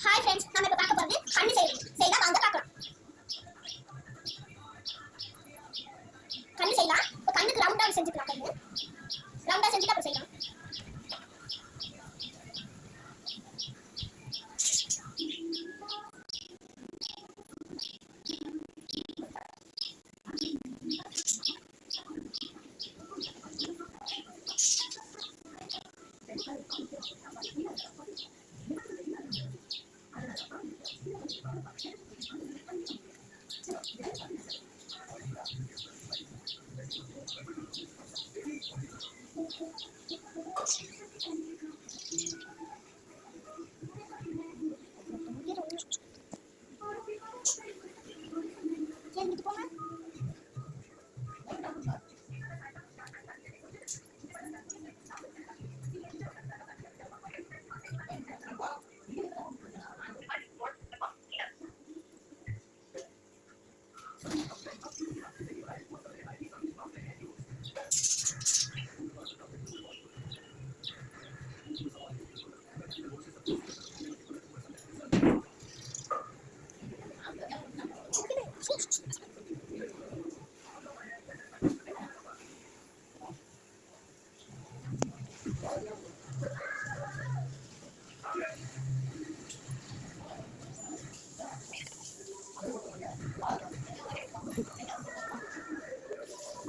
Hi friends, நாம இப்ப பார்க்க போறது கண்ணு செய்யலாம் வாங்க பார்க்கலாம். கண்ணு செய்யலாம். இப்ப கண்ணுக்கு ரவுண்டா செஞ்சுக்கலாம். கண்ணு ரவுண்டா செஞ்சுட்டு அப்புறம் செய்யலாம்.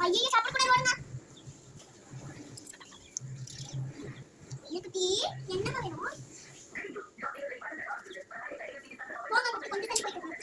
ஐயே சாப்பிட கூட வரங்க. எனக்கு என்ன வேணும்? போங்க கொஞ்சம் தள்ளி போய்க்கலாம்.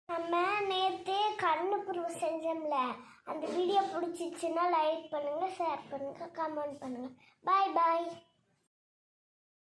நம்ம நேற்று கண்ணு ப்ரூவ் செஞ்சோம்ல, அந்த வீடியோ பிடிச்சிச்சுன்னா லைக் பண்ணுங்கள், ஷேர் பண்ணுங்கள், கமெண்ட் பண்ணுங்கள். பாய் பாய்.